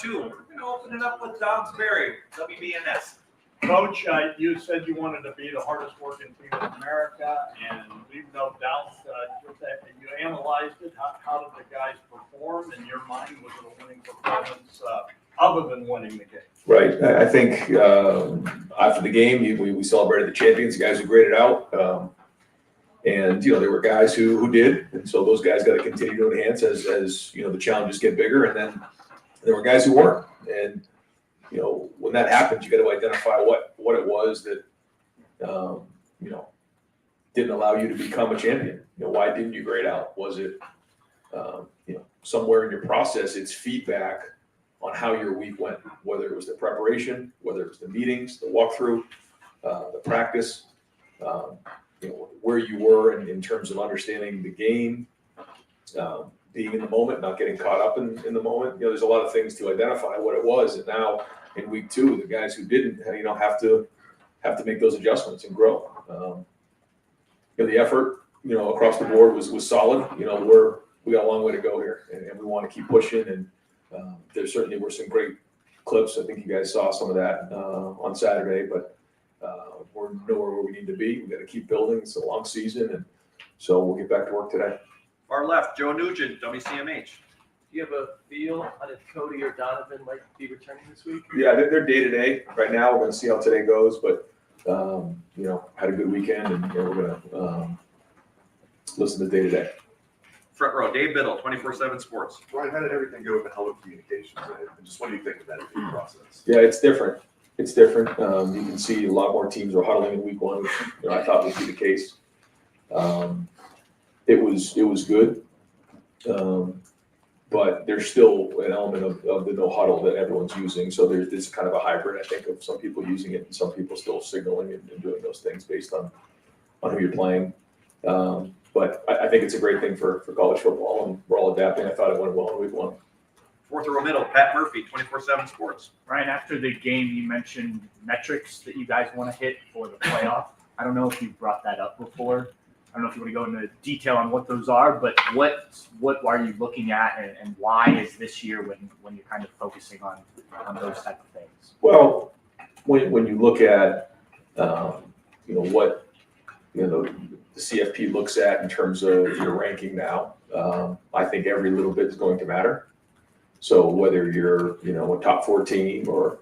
2. We're going to open it up with Downsbury, WBNS. Coach, you said you wanted to be the hardest working team in America, and leave no doubt that you analyzed it. How did the guys perform in your mind? Was it a winning performance other than winning the game? Right. I think after the game, we celebrated the champions, the guys who graded out. And, there were guys who did. And so those guys got to continue to enhance as the challenges get bigger. And then there were guys who weren't. And, when that happens, you got to identify what it was that, didn't allow you to become a champion. Why didn't you grade out? Was it, somewhere in your process, it's feedback on how your week went, whether it was the preparation, whether it was the meetings, the walkthrough, the practice, where you were in terms of understanding the game, being in the moment, not getting caught up in the moment. There's a lot of things to identify what it was. And now in week 2, the guys who didn't, have to make those adjustments and grow. The effort, across the board was solid. We got a long way to go here, and we want to keep pushing. And there certainly were some great clips. I think you guys saw some of that on Saturday, but we're nowhere where we need to be. We got to keep building. It's a long season, and so we'll get back to work today. Far left, Joe Nugent, WCMH. Do you have a feel on if Cody or Donovan might be returning this week? Yeah, they're day to day right now. We're going to see how today goes, but had a good weekend, and we're going to listen to day to day. Front row, Dave Biddle, 24/7 Sports. Ryan, how did everything go with the hello communications? And just what do you think of that process? Yeah, it's different. It's different. You can see a lot more teams were huddling in week 1, which I thought would be the case. It was good, but there's still an element of the no huddle that everyone's using. So there's this kind of a hybrid, I think, of some people using it and some people still signaling and doing those things based on who you're playing. But I think it's a great thing for college football, and we're all adapting. I thought it went well in week 1. Fourth row middle, Pat Murphy, 24/7 Sports. Ryan, after the game, you mentioned metrics that you guys want to hit for the playoff. I don't know if you brought that up before. I don't know if you want to go into detail on what those are, but what are you looking at, and why is this year when you're kind of focusing on those type of things? Well, when you look at what the CFP looks at in terms of your ranking now, I think every little bit is going to matter. So whether you're a top 4 team or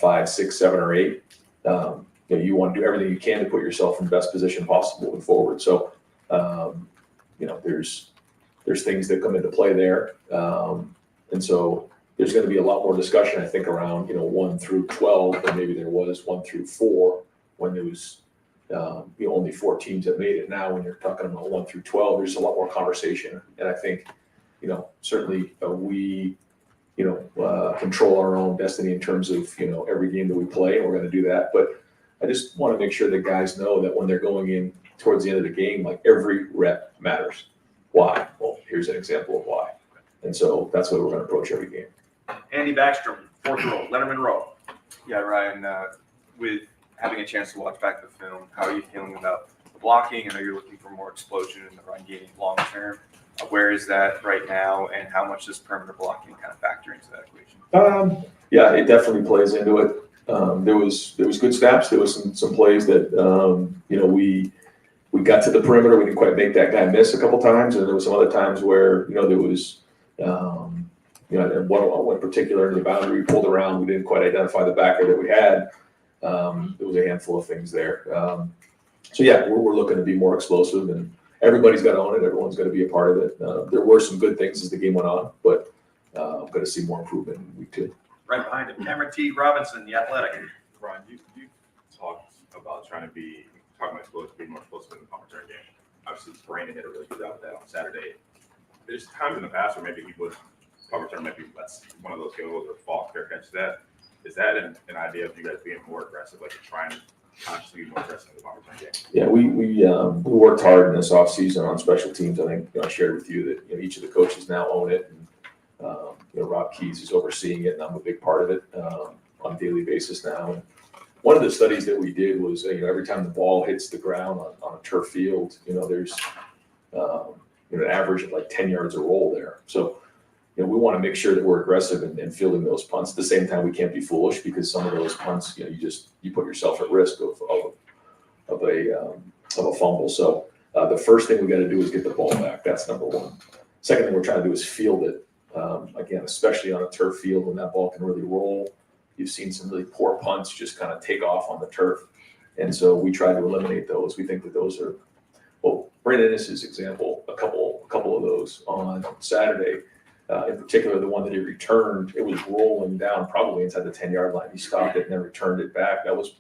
5, 6, 7, or 8, you want to do everything you can to put yourself in the best position possible moving forward. So there's things that come into play there, and so there's going to be a lot more discussion, I think, around 1 through 12 than maybe there was 1 through 4 when there was only 4 teams that made it. Now when you're talking about 1 through 12, there's a lot more conversation, and I think certainly we control our own destiny in terms of every game that we play, and we're going to do that. But I just want to make sure that guys know that when they're going in towards the end of the game, like every rep matters. Why? Well, here's an example of why. And so that's the way we're going to approach every game. Andy Backstrom, fourth row, Letterman row. Yeah, Ryan, with having a chance to watch back the film, how are you feeling about the blocking? I know you're looking for more explosion in the run game long term. Where is that right now, and how much does perimeter blocking kind of factor into that equation? Yeah, it definitely plays into it. There was good snaps. There was some plays that we got to the perimeter. We didn't quite make that guy miss a couple times, and there was some other times where there was one particular in the boundary we pulled around. We didn't quite identify the backer that we had. There was a handful of things there. So yeah, we're looking to be more explosive, and everybody's got to own it. Everyone's got to be a part of it. There were some good things as the game went on, but I'm going to see more improvement in week 2. Right behind him, Cameron T. Robinson, The Athletic. Ryan, you talked about talking about explosive, being more explosive in the punt return game. Obviously, Brandon did a really good job of that on Saturday. There's times in the past where maybe he would punt return, maybe less one of those field goals or Falk fair catch. Is that an idea of you guys being more aggressive, like trying to consciously be more aggressive in the punt return game? Yeah, we worked hard in this offseason on special teams. I think I shared with you that each of the coaches now own it, and Rob Keys is overseeing it, and I'm a big part of it on a daily basis now. And one of the studies that we did was every time the ball hits the ground on a turf field, there's an average of like 10 yards of roll there. So we want to make sure that we're aggressive and fielding those punts. At the same time, we can't be foolish because some of those punts, you put yourself at risk of a fumble. So the first thing we got to do is get the ball back. That's number one. Second thing we're trying to do is field it. Again, especially on a turf field when that ball can really roll. You've seen some really poor punts just kind of take off on the turf. And so we try to eliminate those. We think that those are, well, Brandon Ennis's example, a couple of those on Saturday, in particular, the one that he returned, it was rolling down probably inside the 10-yard line. He stopped it and then returned it back. That was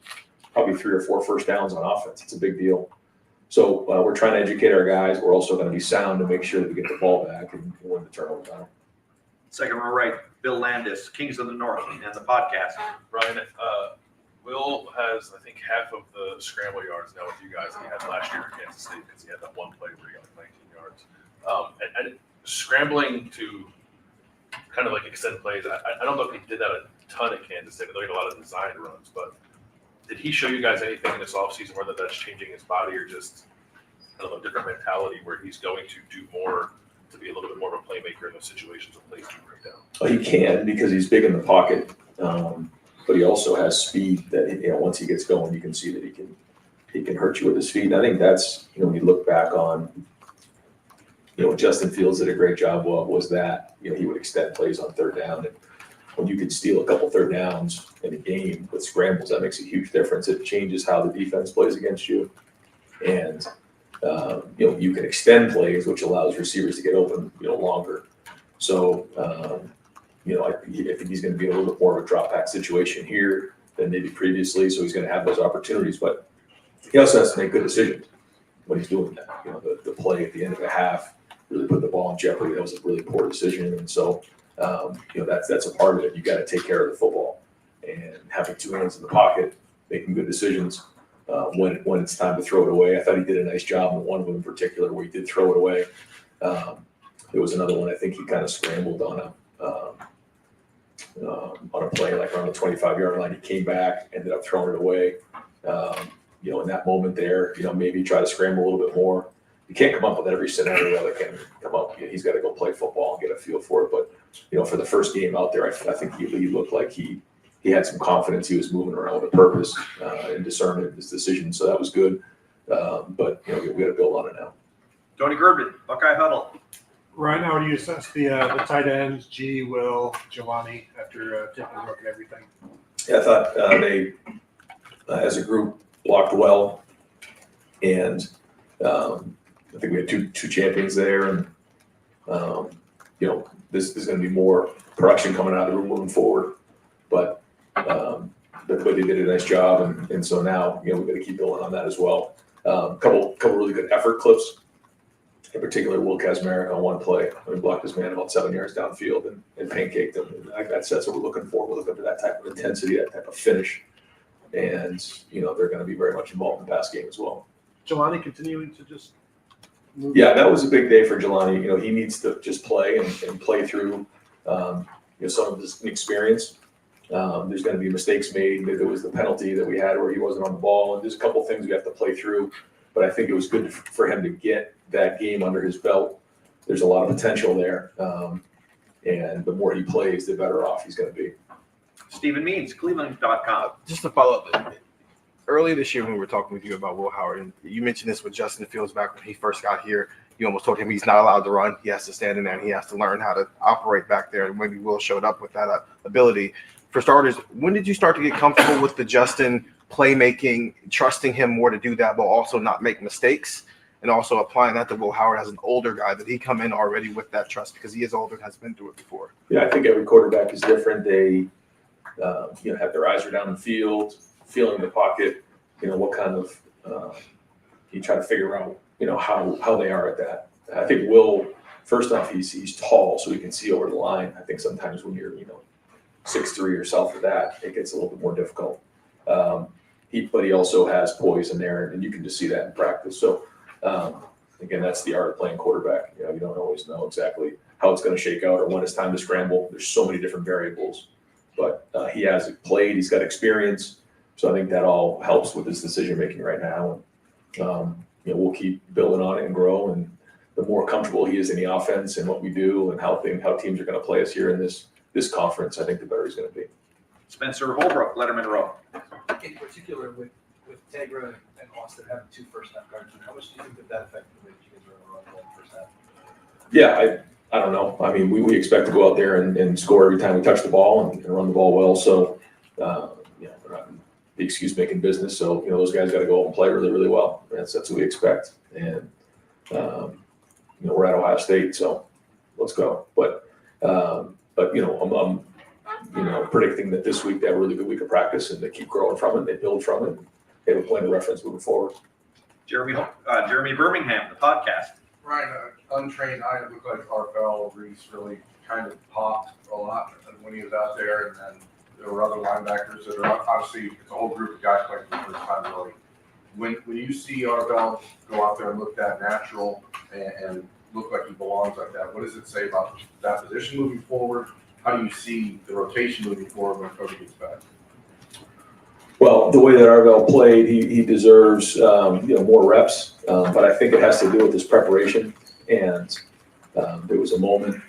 probably 3 or 4 first downs on offense. It's a big deal. So we're trying to educate our guys. We're also going to be sound to make sure that we get the ball back and win the turnover battle. Second row right, Bill Landis, Kings of the North, and the podcast. Ryan, Will has, I think, half of the scramble yards now with you guys that he had last year at Kansas State because he had that one play where he got like 19 yards. And scrambling to kind of like extend plays, I don't know if he did that a ton at Kansas State. I know he had a lot of design runs, but did he show you guys anything in this offseason, whether that's changing his body or just, I don't know, different mentality where he's going to do more to be a little bit more of a playmaker in those situations of plays to break down? Well, he can because he's big in the pocket, but he also has speed that once he gets going, you can see that he can hurt you with his feet. And I think that's when you look back on Justin Fields did a great job of was that he would extend plays on third down, and when you can steal a couple third downs in a game with scrambles, that makes a huge difference. It changes how the defense plays against you, and you can extend plays, which allows receivers to get open longer. So I think he's going to be in a little bit more of a drop back situation here than maybe previously. So he's going to have those opportunities, but he also has to make good decisions when he's doing that. The play at the end of the half really put the ball in jeopardy. That was a really poor decision, and so that's a part of it. You got to take care of the football and having 2 hands in the pocket, making good decisions when it's time to throw it away. I thought he did a nice job in one of them in particular where he did throw it away. There was another one I think he kind of scrambled on a play like around the 25-yard line. He came back, ended up throwing it away. In that moment there, maybe try to scramble a little bit more. You can't come up with every scenario that can come up. He's got to go play football and get a feel for it. But for the first game out there, I think he looked like he had some confidence. He was moving around with a purpose and discernment in his decisions, so that was good. But we got to build on it now. Tony Gerben, Buckeye Huddle. Ryan, how do you assess the tight ends, G, Will, Giovanni, after taking a look at everything? Yeah, I thought they, as a group, blocked well, and I think we had two champions there, and this is going to be more production coming out of the room moving forward. But they did a nice job, and so now we've got to keep building on that as well. Couple really good effort clips. In particular, Will Kazmarek on one play, he blocked his man about 7 yards downfield and pancaked him. And that's what we're looking for. We're looking for that type of intensity, that type of finish. And, they're going to be very much involved in the pass game as well. Giovanni continuing to just move. Yeah, that was a big day for Jelani. He needs to just play and play through, some of his experience. There's going to be mistakes made. There was the penalty that we had where he wasn't on the ball. And there's a couple things we have to play through. But I think it was good for him to get that game under his belt. There's a lot of potential there. And the more he plays, the better off he's going to be. Stephen Means, Cleveland.com. Just to follow up, earlier this year when we were talking with you about Will Howard, and you mentioned this with Justin Fields back when he first got here, you almost told him he's not allowed to run. He has to stand in there and he has to learn how to operate back there. And maybe Will showed up with that ability. For starters, when did you start to get comfortable with the Justin playmaking, trusting him more to do that, but also not make mistakes, and also applying that to Will Howard as an older guy, that he come in already with that trust because he is older and has been through it before? Yeah, I think every quarterback is different. They, have their eyes are down the field, feeling the pocket, what kind of, you try to figure out, how they are at that. I think Will, first off, he's tall, so he can see over the line. I think sometimes when you're, 6'3" or south of that, it gets a little bit more difficult. But he also has poise in there, and you can just see that in practice. So, again, that's the art of playing quarterback. You don't always know exactly how it's going to shake out or when it's time to scramble. There's so many different variables. But he has played. He's got experience. So I think that all helps with his decision-making right now. And, we'll keep building on it and grow. And the more comfortable he is in the offense and what we do and how teams are going to play us here in this conference, I think the better he's going to be. Spencer Holbrook, Letterman Row. In particular, with Tegra and Austin having 2 first-half guards, how much do you think that affected the way you guys were going to run the first half? Yeah, I don't know. I mean, we expect to go out there and score every time we touch the ball and run the ball well. So, we're not in the excuse-making business. So, those guys got to go out and play really, really well. That's what we expect. And, we're at Ohio State, so let's go. But I'm predicting that this week they have a really good week of practice and they keep growing from it. They build from it. They have a point of reference moving forward. Jeremy Birmingham, the podcast. Ryan, untrained eye, it looked like Arvell Reese really kind of popped a lot when he was out there, and then there were other linebackers that are obviously, it's a whole group of guys playing for the first time really. When you see Arvell go out there and look that natural and look like he belongs like that, what does it say about that position moving forward? How do you see the rotation moving forward when Cody gets back? Well, the way that Arvell played, he deserves more reps, but I think it has to do with his preparation. And there was a moment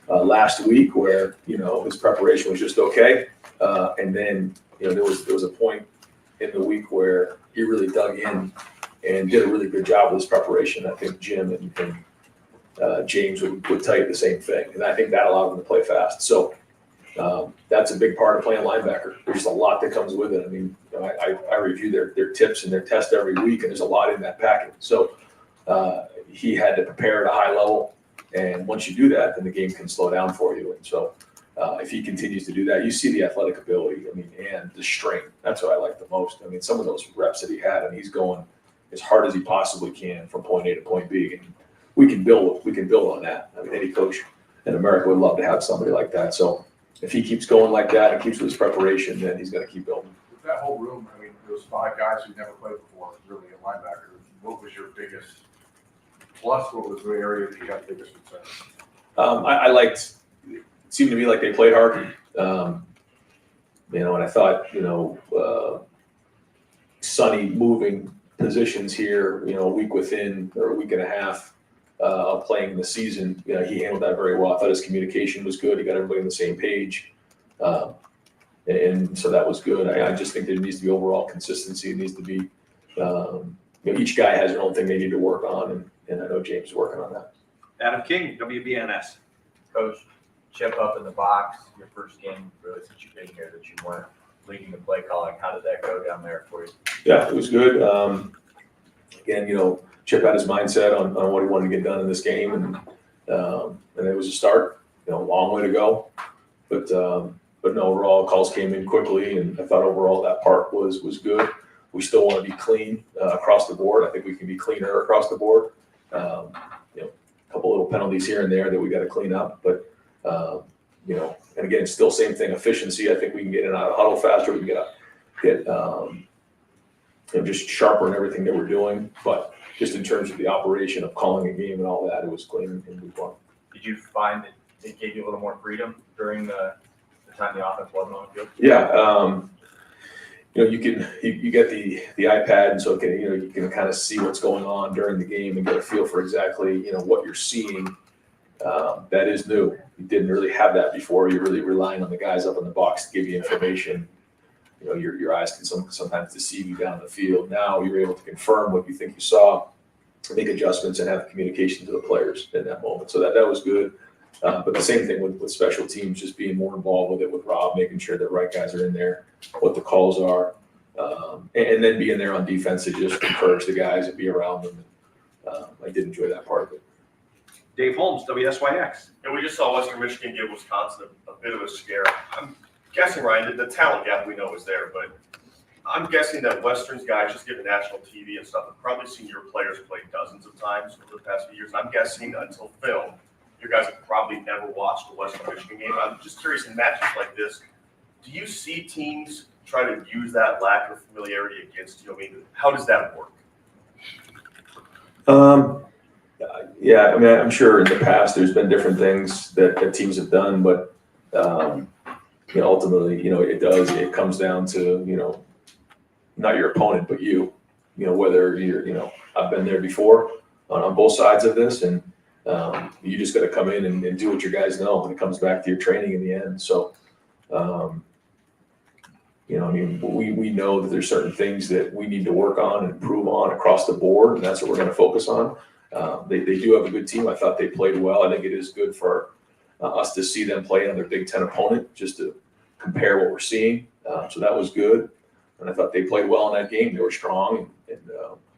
last week where his preparation was just okay, and then there was a point in the week where he really dug in and did a really good job with his preparation. I think Jim and James would tell you the same thing, and I think that allowed him to play fast. So. That's a big part of playing linebacker. There's a lot that comes with it. I mean, I review their tips and their tests every week, and there's a lot in that packet. So he had to prepare at a high level, and once you do that, then the game can slow down for you. And so if he continues to do that, you see the athletic ability. I mean, and the strength. That's what I like the most. I mean, some of those reps that he had, and he's going as hard as he possibly can from point A to point B, and we can build on that. I mean, any coach in America would love to have somebody like that. So. If he keeps going like that and keeps with his preparation, then he's going to keep building. With that whole room, I mean, those 5 guys who never played before, really a linebacker, what was your biggest plus? What was the area that you had the biggest concern? I liked, it seemed to me like they played hard. And I thought, Sonny moving positions here, a week within or a week and a half of playing the season, he handled that very well. I thought his communication was good. He got everybody on the same page. And so that was good. I just think there needs to be overall consistency. It needs to be, each guy has their own thing they need to work on. And I know James is working on that. Adam King, WBNS. Coach, Chip up in the box, your first game really since you've been here that you weren't leading the play calling. How did that go down there for you? Yeah, it was good. Again, Chip had his mindset on what he wanted to get done in this game, and it was a start. Long way to go, but no, overall calls came in quickly, and I thought overall that part was good. We still want to be clean across the board. I think we can be cleaner across the board. A couple little penalties here and there that we got to clean up, but and again, it's still same thing. Efficiency. I think we can get in and out of huddle faster. We can get just sharper in everything that we're doing, but. Just in terms of the operation of calling a game and all that, it was clean and week 1. Did you find that it gave you a little more freedom during the time the offense wasn't on the field? Yeah, you get the iPad, and so you can kind of see what's going on during the game and get a feel for exactly what you're seeing. That is new. You didn't really have that before. You're really relying on the guys up in the box to give you information. Your eyes can sometimes deceive you down the field. Now you're able to confirm what you think you saw, make adjustments, and have communication to the players in that moment. So that was good. But the same thing with special teams, just being more involved with it with Rob, making sure the right guys are in there, what the calls are, and then being there on defense to just encourage the guys and be around them. I did enjoy that part of it. Dave Holmes, WSYX. And we just saw Western Michigan give Wisconsin a bit of a scare. I'm guessing, Ryan, the talent gap we know is there, but I'm guessing that Western's guys, just given national TV and stuff, have probably seen your players play dozens of times over the past few years. And I'm guessing until film, your guys have probably never watched a Western Michigan game. I'm just curious, in matches like this, do you see teams try to use that lack of familiarity against you? I mean, how does that work? Yeah, I mean, I'm sure in the past there's been different things that teams have done, but ultimately, it comes down to, not your opponent, but whether you're, I've been there before on both sides of this, and You just got to come in and do what your guys know when it comes back to your training in the end. So, we know that there's certain things that we need to work on and improve on across the board, and that's what we're going to focus on. They do have a good team. I thought they played well. I think it is good for us to see them play on their Big Ten opponent, just to compare what we're seeing. So that was good. And I thought they played well in that game. They were strong, and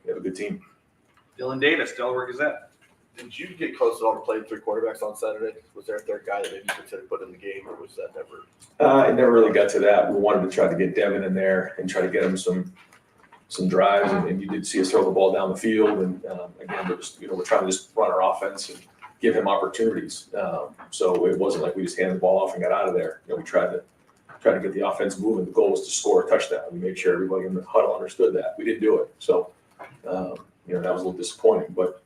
they have a good team. Dylan Davis, Delaware Gazette. Did you get close at all to playing 3 quarterbacks on Saturday? Was there a third guy that maybe you considered putting in the game, or was that never? It never really got to that. We wanted to try to get Devin in there and try to get him some drives, and you did see us throw the ball down the field. And again, we're trying to just run our offense and give him opportunities. So it wasn't like we just handed the ball off and got out of there. We tried to get the offense moving. The goal was to score a touchdown. We made sure everybody in the huddle understood that. We didn't do it. So, that was a little disappointing. But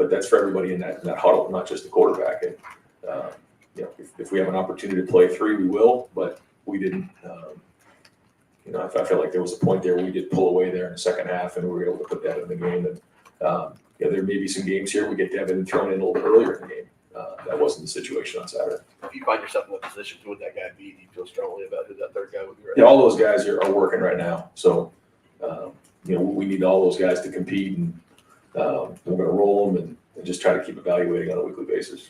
that's for everybody in that huddle, not just the quarterback. And, if we have an opportunity to play 3, we will. But we didn't. I feel like there was a point there where we did pull away there in the second half, and we were able to put that in the game. And there may be some games here we get Devin thrown in a little earlier in the game. That wasn't the situation on Saturday. If you find yourself in that position, who would that guy be? Do you feel strongly about who that third guy would be? Yeah, all those guys are working right now. So, we need all those guys to compete, and we're going to roll them and just try to keep evaluating on a weekly basis.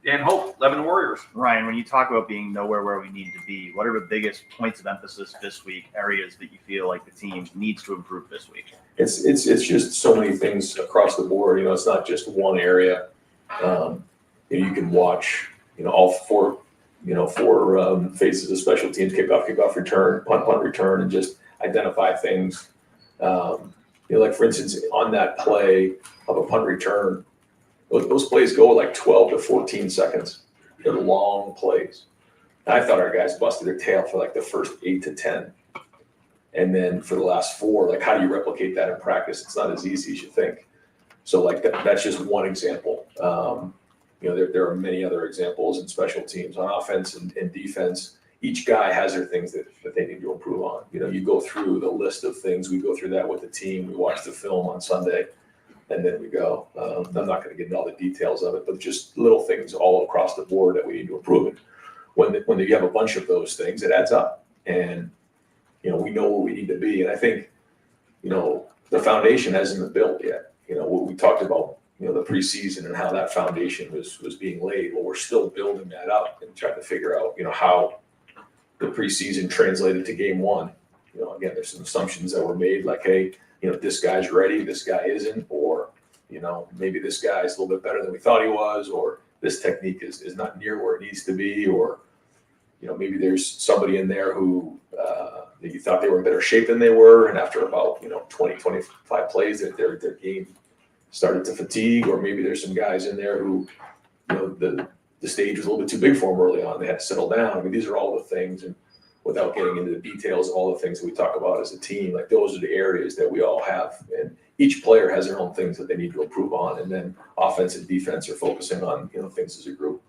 Dan Hope, Lebanon Warriors. Ryan, when you talk about being nowhere where we need to be, what are the biggest points of emphasis this week, areas that you feel like the team needs to improve this week? It's just so many things across the board. It's not just one area. You can watch, all four phases of special teams: kickoff return, punt return, and just identify things. Like for instance, on that play of a punt return, those plays go like 12 to 14 seconds. They're long plays. And I thought our guys busted their tail for like the first 8 to 10. And then for the last 4, like, how do you replicate that in practice? It's not as easy as you think. So like that's just one example. There are many other examples in special teams on offense and defense. Each guy has their things that they need to improve on. You go through the list of things. We go through that with the team. We watch the film on Sunday, and then we go. I'm not going to get into all the details of it, but just little things all across the board that we need to improve in. When you have a bunch of those things, it adds up. And, we know where we need to be. And I think, the foundation hasn't been built yet. What we talked about, the preseason and how that foundation was being laid. Well, we're still building that up and trying to figure out, how the preseason translated to game 1. Again, there's some assumptions that were made, like, hey, this guy's ready, this guy isn't, or, maybe this guy's a little bit better than we thought he was, or this technique is not near where it needs to be, or, maybe there's somebody in there who that you thought they were in better shape than they were, and after about, 20, 25 plays, that their game started to fatigue, or maybe there's some guys in there who, the stage was a little bit too big for them early on. They had to settle down. I mean, these are all the things, and without getting into the details of all the things that we talk about as a team, like those are the areas that we all have. And each player has their own things that they need to improve on. And then offense and defense are focusing on, things as a group.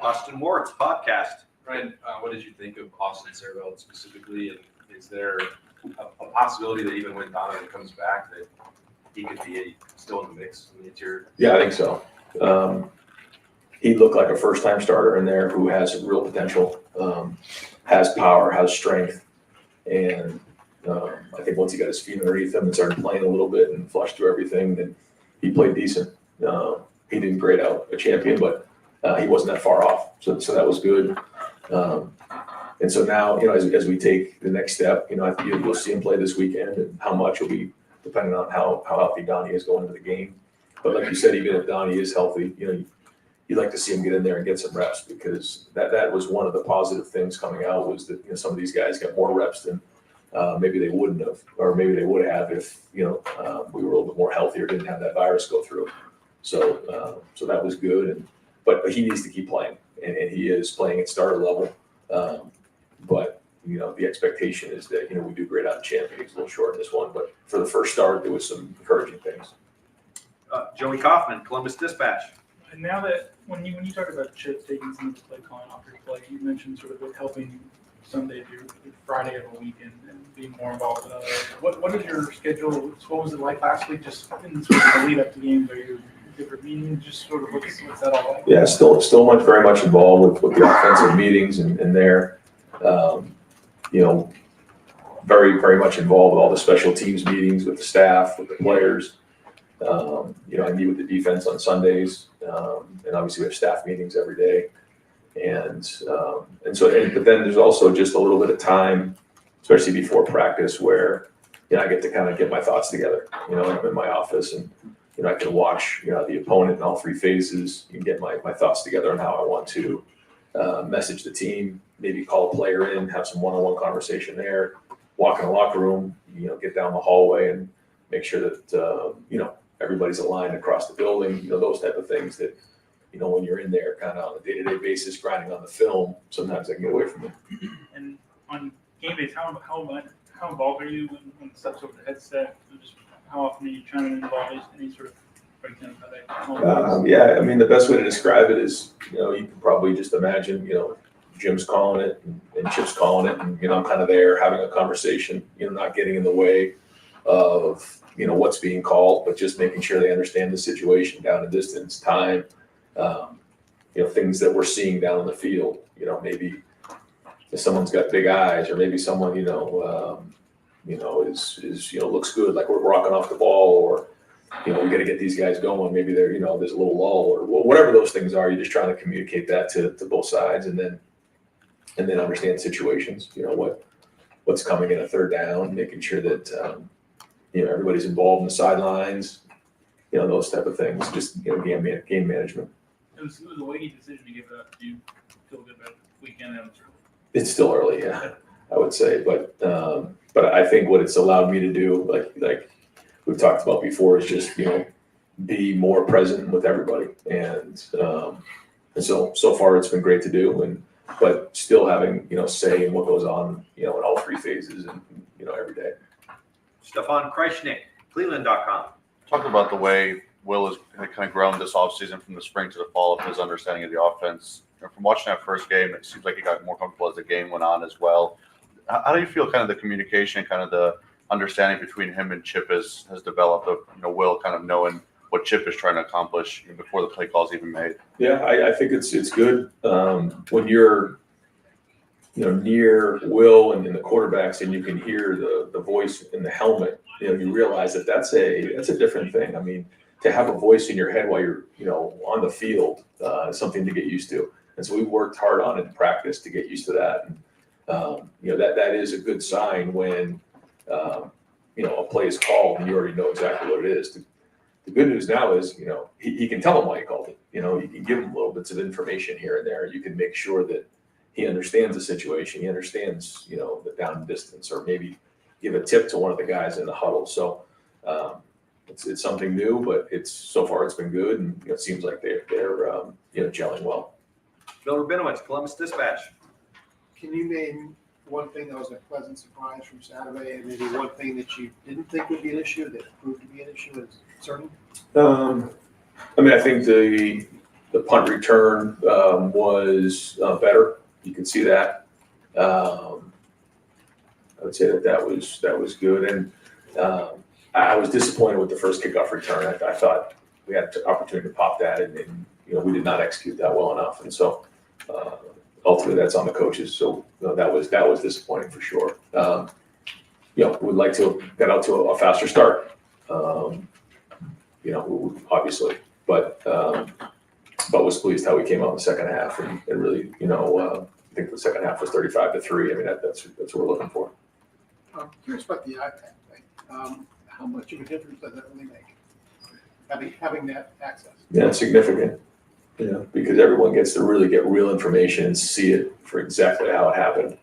Austin Ward's podcast. Ryan, what did you think of Austin Serveld specifically? And is there a possibility that even when Donovan comes back, that he could be still in the mix in the interior? Yeah, I think so. He looked like a first-time starter in there who has real potential, has power, has strength. And I think once he got his feet underneath him and started playing a little bit and flushed through everything, then he played decent. He didn't grade out a champion, but he wasn't that far off. So that was good. And so now, as we take the next step, you'll see him play this weekend, and how much will be depending on how healthy Donnie is going into the game. But like you said, even if Donnie is healthy, you'd like to see him get in there and get some reps, because that was one of the positive things coming out, was that some of these guys got more reps than maybe they wouldn't have, or maybe they would have if we were a little bit more healthy or didn't have that virus go through. So that was good, but he needs to keep playing, and he is playing at starter level. But the expectation is that we do great out in champion. He's a little short in this one, but for the first start, there was some encouraging things. Joey Kaufman, Columbus Dispatch. And now that when you talk about Chip taking some of the play calling off your play, you mentioned sort of it helping Sunday through Friday of a weekend and being more involved. What is your schedule? What was it like last week? Just in sort of the lead up to games, are you different meetings, just sort of what's that all like? Yeah, still very much involved with the offensive meetings and there. You know, very much involved with all the special teams meetings with the staff, with the players. You know, I meet with the defense on Sundays, and obviously we have staff meetings every day. But then there's also just a little bit of time, especially before practice, where, you know, I get to kind of get my thoughts together. You know, I'm in my office and, you know, I can watch, you know, the opponent in all three phases and get my thoughts together on how I want to message the team, maybe call a player in, have some one-on-one conversation there, walk in the locker room, you know, get down the hallway and make sure that, you know, everybody's aligned across the building, you know, those type of things that, you know, when you're in there kind of on a day-to-day basis, grinding on the film, sometimes I can get away from it. And on game days, how involved are you when stuff's over the headset? Just how often are you trying to involve any sort of breakdown of that? Yeah, I mean, the best way to describe it is, you know, you can probably just imagine, you know, Jim's calling it and Chip's calling it, and, you know, I'm kind of there having a conversation, you know, not getting in the way of, you know, what's being called, but just making sure they understand the situation, down and distance, time, you know, things that we're seeing down in the field. You know, maybe if someone's got big eyes, or maybe someone, you know, is you know, looks good, like we're rocking off the ball, or, you know, we got to get these guys going. Maybe they're, you know, there's a little lull, or whatever those things are. You're just trying to communicate that to both sides, and then understand situations. You know, what's coming in a third down, making sure that you know, everybody's involved in the sidelines. You know, those type of things. Just, you know, game management. It was a weighty decision to give it up. Do you feel good about the weekend? It's still early, yeah, I would say, but I think what it's allowed me to do, like we've talked about before, is just, you know, be more present with everybody, and so far it's been great to do, but still having, you know, say in what goes on, you know, in all three phases, and, you know, every day. Stefan Kreishnik, Cleveland.com. Talk about the way Will has kind of grown this offseason from the spring to the fall of his understanding of the offense. And from watching that first game, it seems like he got more comfortable as the game went on as well. How do you feel kind of the communication, kind of the understanding between him and Chip has developed of, you know, Will kind of knowing what Chip is trying to accomplish before the play call's even made? Yeah, I think it's good when you're, you know, near Will and the quarterbacks, and you can hear the voice in the helmet. You know, you realize that's a different thing. I mean, to have a voice in your head while you're, you know, on the field is something to get used to. And so we worked hard on it in practice to get used to that. And, you know, that is a good sign when, you know, a play is called and you already know exactly what it is. The good news now is, you know, he can tell him why he called it. You know, you can give him little bits of information here and there. You can make sure that he understands the situation. He understands, you know, the down distance, or maybe give a tip to one of the guys in the huddle. So it's something new, but so far it's been good, and, you know, it seems like they're you know, gelling well. Bill Rabinowitz, Columbus Dispatch. Can you name one thing that was a pleasant surprise from Saturday, and maybe one thing that you didn't think would be an issue that proved to be an issue and concerning? I mean, I think the punt return was better. You can see that. I would say that was good, and I was disappointed with the first kickoff return. I thought we had an opportunity to pop that, and you know, we did not execute that well enough, and so ultimately that's on the coaches. So, you know, that was disappointing for sure. You know, we'd like to get out to a faster start. You know, obviously, but was pleased how we came out in the second half, and really, you know, I think the second half was 35-3. I mean, that's what we're looking for. I'm curious about the iPad thing. How much of a difference does that really make? Having that access? Yeah, it's significant. You know, because everyone gets to really get real information and see it for exactly how it happened,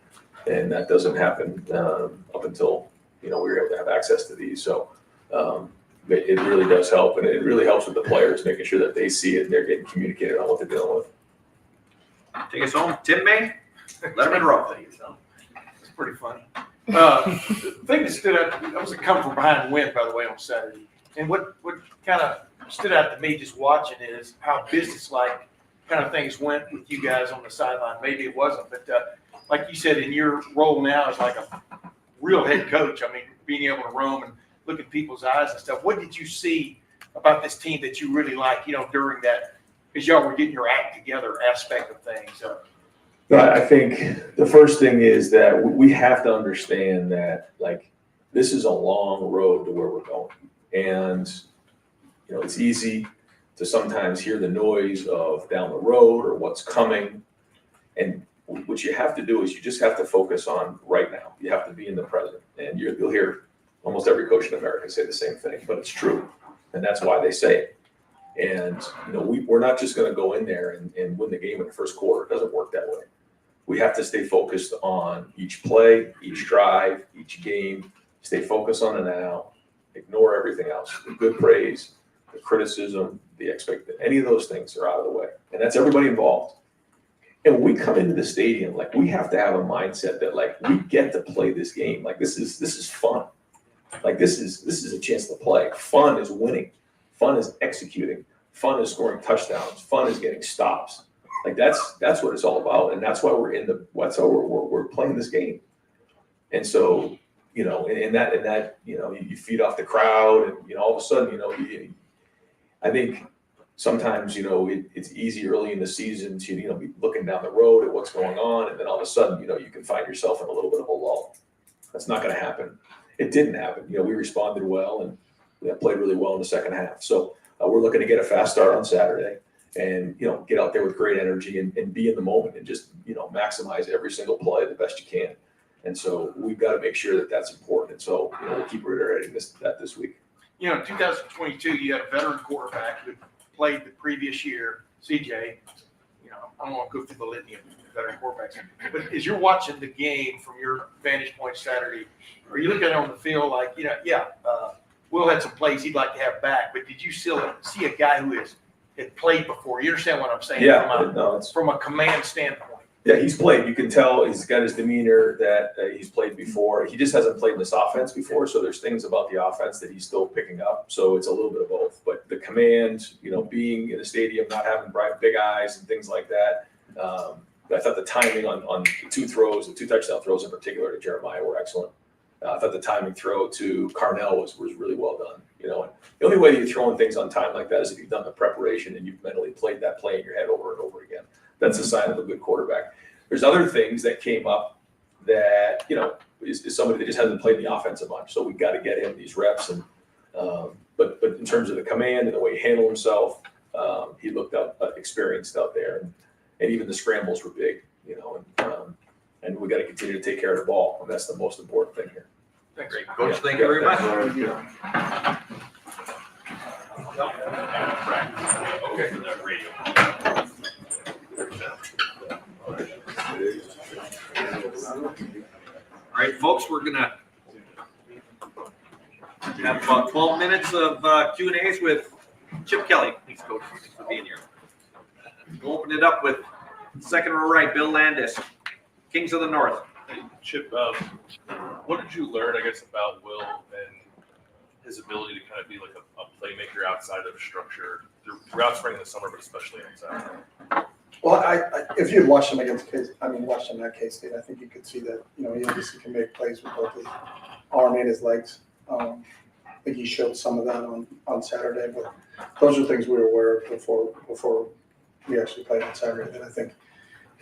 and that doesn't happen up until, you know, we were able to have access to these. So it really does help, and it really helps with the players, making sure that they see it and they're getting communicated on what they're dealing with. Take us home, Tim May, Letterman Row. It's pretty funny. The thing that stood out, that was a come from behind win, by the way, on Saturday. And what kind of stood out to me just watching it is how businesslike kind of things went with you guys on the sideline. Maybe it wasn't, but like you said, in your role now as like a real head coach, I mean, being able to roam and look at people's eyes and stuff. What did you see about this team that you really like, during that, because y'all were getting your act together aspect of things? But I think the first thing is that we have to understand that, like, this is a long road to where we're going. And, it's easy to sometimes hear the noise of down the road or what's coming. And what you have to do is you just have to focus on right now. You have to be in the present. And you'll hear almost every coach in America say the same thing, but it's true. And that's why they say it. And, we're not just going to go in there and win the game in the first quarter. It doesn't work that way. We have to stay focused on each play, each drive, each game. Stay focused on the now. Ignore everything else. The good praise, the criticism, the expectation. Any of those things are out of the way. And that's everybody involved. And when we come into the stadium, like, we have to have a mindset that, like, we get to play this game. Like, this is fun. Like, this is a chance to play. Fun is winning. Fun is executing. Fun is scoring touchdowns. Fun is getting stops. Like, that's what it's all about. And that's why we're playing this game. And so, in that, you feed off the crowd, and, all of a sudden, I think sometimes, it's easy early in the season to, be looking down the road at what's going on. And then all of a sudden, you can find yourself in a little bit of a lull. That's not going to happen. It didn't happen. We responded well, and we played really well in the second half. So we're looking to get a fast start on Saturday and, get out there with great energy and be in the moment and just, maximize every single play the best you can. And so we've got to make sure that that's important. And so, we'll keep reiterating that this week. In 2022, you had a veteran quarterback who played the previous year, CJ. I don't want to go through the litany of veteran quarterbacks, but as you're watching the game from your vantage point Saturday, are you looking on the field like, Will had some plays he'd like to have back, but did you still see a guy who had played before? You understand what I'm saying? Yeah, from a command standpoint. Yeah, he's played. You can tell he's got his demeanor that he's played before. He just hasn't played in this offense before, so there's things about the offense that he's still picking up. So it's a little bit of both. But the command, being in the stadium, not having bright big eyes and things like that. I thought the timing on the the two touchdown throws in particular to Jeremiah were excellent. I thought the timing throw to Carnell was really well done. And the only way that you're throwing things on time like that is if you've done the preparation and you've mentally played that play in your head over and over again. That's a sign of a good quarterback. There's other things that came up that, is somebody that just hasn't played the offense a bunch. So we got to get him these reps. And but in terms of the command and the way he handled himself, he looked experienced out there. And even the scrambles were big, and we got to continue to take care of the ball. And that's the most important thing here. Great, Coach. Thank you very much. All right, folks, we're gonna have about 12 minutes of Q&As with Chip Kelly. Thanks, Coach. Thanks for being here. We'll open it up with second row right, Bill Landis, Kings of the North. Hey, Chip, what did you learn, I guess, about Will and his ability to kind of be like a playmaker outside of structure throughout spring and the summer, but especially outside? Well, if you had watched him watched him at K-State, I think you could see that, he obviously can make plays with both his arm and his legs. I think he showed some of that on Saturday, but those are things we were aware of before we actually played on Saturday. And I think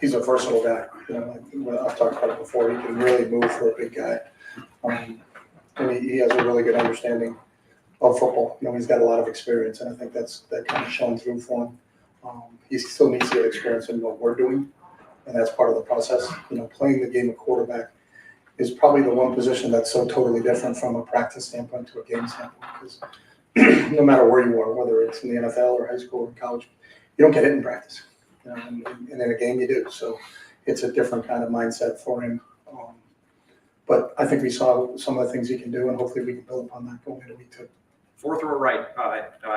he's a versatile guy. I've talked about it before. He can really move for a big guy. And he has a really good understanding of football. He's got a lot of experience, and I think that kind of shown through for him. He still needs to get experience in what we're doing, and that's part of the process. Playing the game of quarterback is probably the one position that's so totally different from a practice standpoint to a game standpoint, because no matter where you are, whether it's in the NFL or high school or college, you don't get it in practice. And in a game you do. So it's a different kind of mindset for him. But I think we saw some of the things he can do, and hopefully we can build upon that going into week 2. Fourth row right,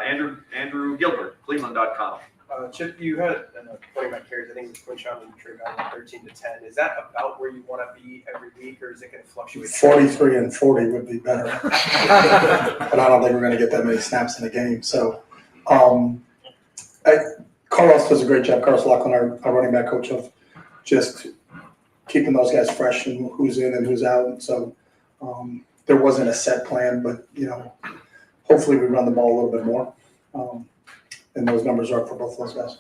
Andrew Gilbert, Cleveland.com. Chip, you had a quarterback carries. I think it's Quinshon and Trey got 13 to 10. Is that about where you want to be every week, or is it going to fluctuate? 43 and 40 would be better, but I don't think we're going to get that many snaps in a game. So, Carlos does a great job. Carlos Lachlan, our running back coach, of just keeping those guys fresh and who's in and who's out. So there wasn't a set plan, but hopefully we run the ball a little bit more. And those numbers are up for both of those guys.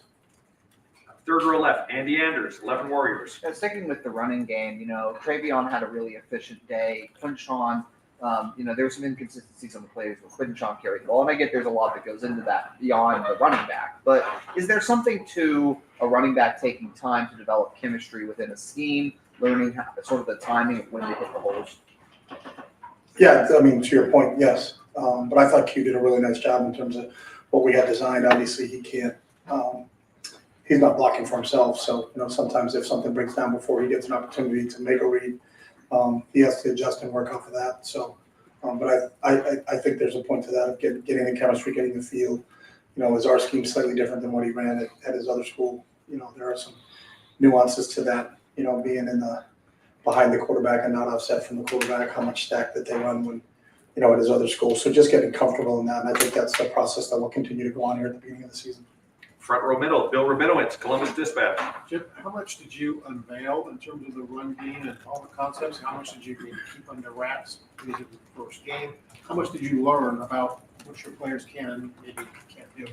Third row left, Andy Anders, 11 Warriors. Sticking with the running game, Travion had a really efficient day. Quinshawn, there were some inconsistencies on the plays, but Quinshawn carried the ball. And I get there's a lot that goes into that beyond the running back. But is there something to a running back taking time to develop chemistry within a scheme, learning how, sort of the timing of when they hit the holes? Yeah, I mean, to your point, yes. But I thought Q did a really nice job in terms of what we had designed. Obviously, he can't. He's not blocking for himself, so sometimes if something breaks down before he gets an opportunity to make a read, he has to adjust and work off of that. So, but I think there's a point to that of getting the chemistry, getting the feel. Is our scheme slightly different than what he ran at his other school? There are some nuances to that. Being in the behind the quarterback and not offset from the quarterback, how much stack that they run when at his other school. So just getting comfortable in that, and I think that's the process that will continue to go on here at the beginning of the season. Front row middle, Bill Rabinowitz, Columbus Dispatch. Chip, how much did you unveil in terms of the run game and all the concepts? How much did you keep under wraps? These are the first game. How much did you learn about what your players can and maybe can't do?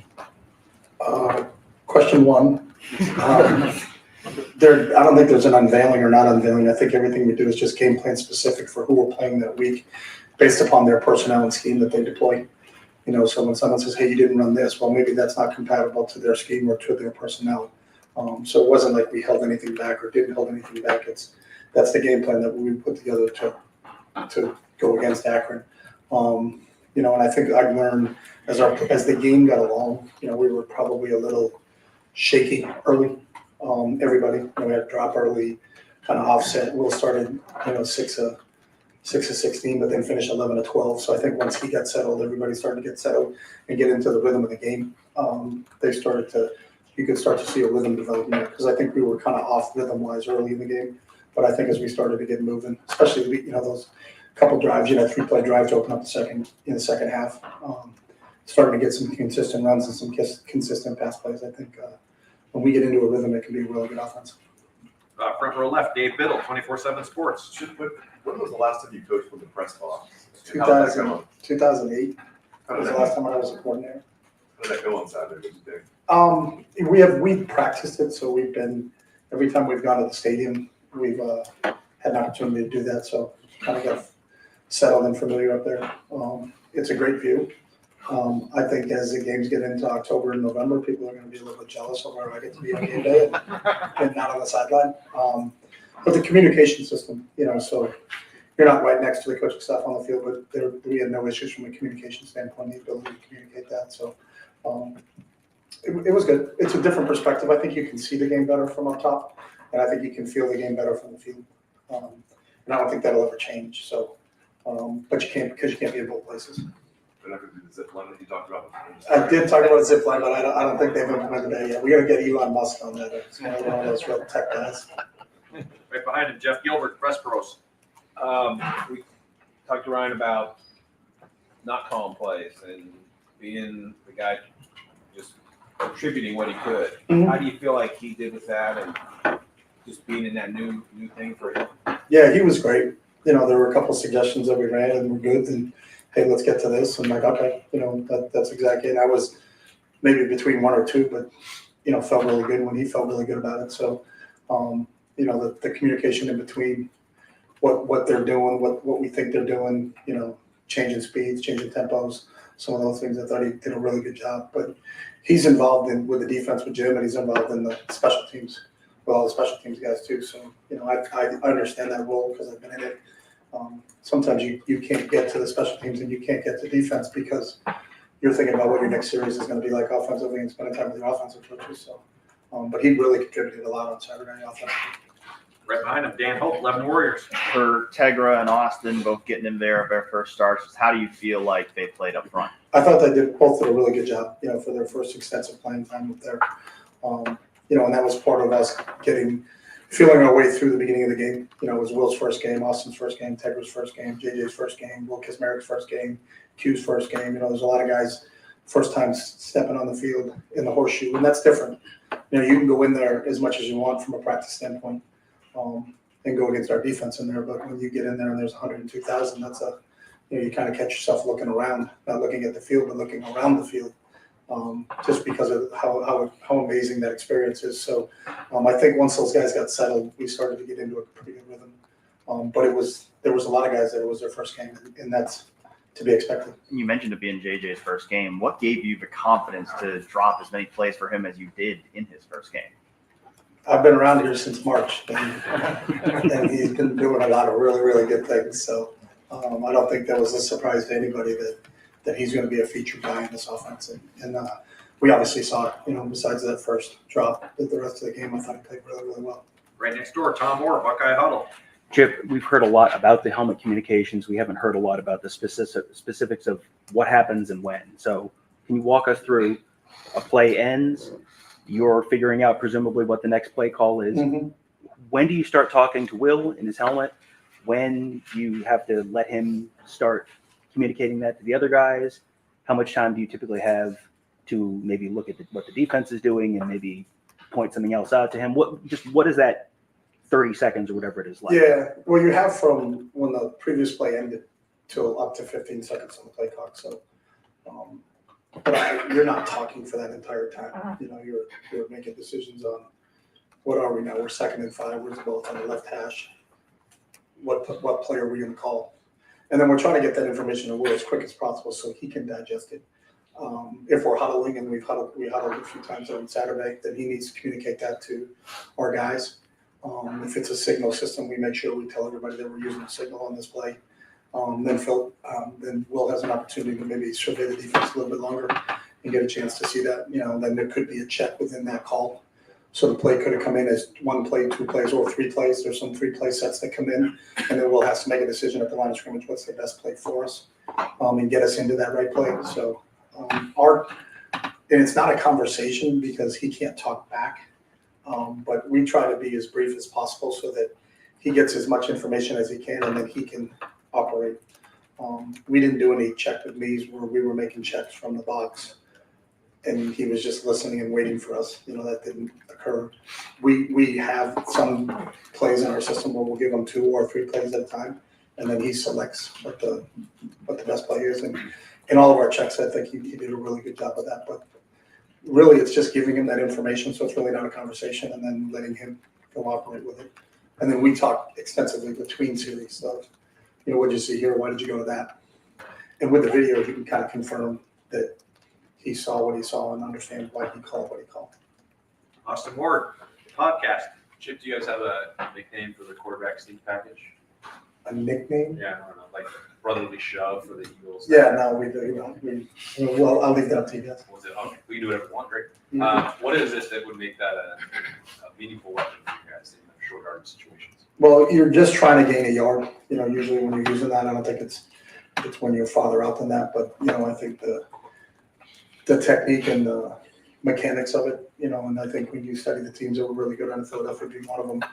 Question one. I don't think there's an unveiling or not unveiling. I think everything we do is just game plan specific for who we're playing that week based upon their personnel and scheme that they deploy. So when someone says, hey, you didn't run this, well, maybe that's not compatible to their scheme or to their personnel. So it wasn't like we held anything back or didn't hold anything back. That's the game plan that we put together to go against Akron. And I think I've learned as the game got along, we were probably a little shaky early. Everybody, we had to drop early, kind of offset. Will started, 6 of 16, but then finished 11 of 12. So I think once he got settled, everybody started to get settled and get into the rhythm of the game. You could start to see a rhythm development because I think we were kind of off rhythm-wise early in the game. But I think as we started to get moving, especially those couple drives, 3-play drives to open up in the second half, starting to get some consistent runs and some consistent pass plays. I think when we get into a rhythm, it can be a really good offense. Front row left, Dave Biddle, 24/7 Sports. When was the last time you coached from the press box? 2008 was the last time I was a coordinator. How did that go on Saturday? What did you do? We practiced it, so we've been every time we've gone to the stadium, we've had an opportunity to do that. So kind of got settled and familiar up there. It's a great view. I think as the games get into October and November, people are going to be a little bit jealous of where I get to be on game day and not on the sideline. But the communication system, so you're not right next to the coaching staff on the field, but we had no issues from a communication standpoint, the ability to communicate that. So it was good. It's a different perspective. I think you can see the game better from up top, and I think you can feel the game better from the field. And I don't think that'll ever change. So, but you can't because you can't be in both places. They're not going to do the zip line that you talked about. I did talk about zip line, but I don't think they've implemented that yet. We got to get Elon Musk on that. It's one of those real tech guys. Right behind him, Jeff Gilbert, Press Pros. We talked to Ryan about not calling plays and being the guy just contributing what he could. Mhm. How do you feel like he did with that and just being in that new thing for him? Yeah, he was great. There were a couple of suggestions that we ran and were good. And hey, let's get to this. I'm like, okay, that's exactly it. I was maybe between one or two, but felt really good when he felt really good about it. So, the communication in between what they're doing, what we think they're doing, changing speeds, changing tempos, some of those things. I thought he did a really good job. But he's involved with the defense with Jim, and he's involved in the special teams with all the special teams guys too. So, I understand that role because I've been in it. Sometimes you can't get to the special teams and you can't get to defense because you're thinking about what your next series is going to be like offensively and spending time with your offensive coaches. So, but he really contributed a lot on Saturday offensively. Right behind him, Dan Hope, 11 Warriors. For Tegra and Austin, both getting in there of their first starts, how do you feel like they played up front? I thought they both did a really good job, for their first extensive playing time with their, and that was part of us feeling our way through the beginning of the game. It was Will's first game, Austin's first game, Tegra's first game, JJ's first game, Will Kismarik's first game, Q's first game. There's a lot of guys first time stepping on the field in the horseshoe, and that's different. You can go in there as much as you want from a practice standpoint. And go against our defense in there. But when you get in there and there's 102,000, that's you kind of catch yourself looking around, not looking at the field, but looking around the field. just because of how amazing that experience is. So I think once those guys got settled, we started to get into a pretty good rhythm. But there was a lot of guys that it was their first game, and that's to be expected. You mentioned it being JJ's first game. What gave you the confidence to drop as many plays for him as you did in his first game? I've been around here since March, and he's been doing a lot of really, really good things. So I don't think that was a surprise to anybody that he's going to be a featured guy in this offense. And we obviously saw it, besides that first drop, that the rest of the game I thought he played really, really well. Right next door, Tom Moore, Buckeye Huddle. Chip, we've heard a lot about the helmet communications. We haven't heard a lot about the specifics of what happens and when. So can you walk us through a play ends, you're figuring out presumably what the next play call is. Mm-hmm. When do you start talking to Will in his helmet? When do you have to let him start communicating that to the other guys? How much time do you typically have to maybe look at what the defense is doing and maybe point something else out to him? What is that 30 seconds or whatever it is like? Yeah, well, you have from when the previous play ended till up to 15 seconds on the play clock. So, but you're not talking for that entire time. You're making decisions on what are we now? We're 2nd and 5. Where's the ball on the left hash? What play are we going to call? And then we're trying to get that information to Will as quick as possible so he can digest it. If we're huddling, and we huddled a few times on Saturday, then he needs to communicate that to our guys. If it's a signal system, we make sure we tell everybody that we're using a signal on this play. Then Will has an opportunity to maybe survey the defense a little bit longer and get a chance to see that. Then there could be a check within that call. So the play could have come in as 1 play, 2 plays, or 3 plays. There's some 3 play sets that come in, and then Will has to make a decision at the line of scrimmage what's the best play for us, and get us into that right play. So and it's not a conversation because he can't talk back, but we try to be as brief as possible so that he gets as much information as he can, and then he can operate. We didn't do any check with me's where we were making checks from the box, and he was just listening and waiting for us. That didn't occur. We have some plays in our system where we'll give him 2 or 3 plays at a time, and then he selects what the best play is. And in all of our checks, I think he did a really good job of that. But really, it's just giving him that information, so it's really not a conversation, and then letting him go operate with it. And then we talk extensively between series stuff. What did you see here? Why did you go to that? And with the video, he can kind of confirm that he saw what he saw and understand why he called what he called. Austin Ward, podcast. Chip, do you guys have a nickname for the quarterback sneak package? A nickname? Yeah, I don't know, like brotherly shove for the Eagles. Yeah, no, we do. Well, I'll leave that up to you guys. Was it okay? We can do whatever we want. Great. Mhm. What is it that would make that a meaningful weapon for you guys in short yard situations? Well, you're just trying to gain a yard. Usually when you're using that, I don't think it's when you're farther out than that. But I think the technique and the mechanics of it, and I think when you study the teams that were really good on Philadelphia being one of them,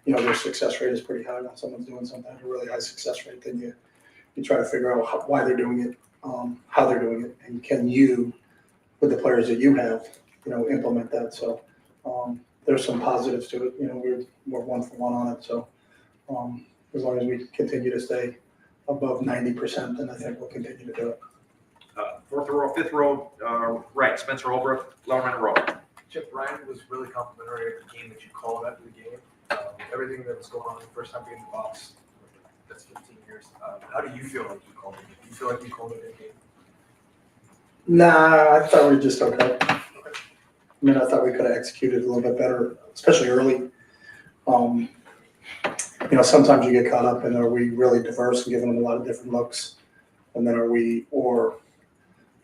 their success rate is pretty high. When someone's doing something at a really high success rate, then you try to figure out why they're doing it, how they're doing it, and can you, with the players that you have, implement that. So there's some positives to it. We're 1 for 1 on it. So as long as we continue to stay above 90%, then I think we'll continue to do it. 4th row, 5th row, right, Spencer Holbrook, Lowerman Row. Chip, Ryan was really complimentary of the game that you called after the game. Everything that was going on the first time being in the box, that's 15 years. How do you feel like you called it? Do you feel like you called it a game? Nah, I thought we were just okay. I thought we could have executed a little bit better, especially early. Sometimes you get caught up in, are we really diverse and giving them a lot of different looks? And then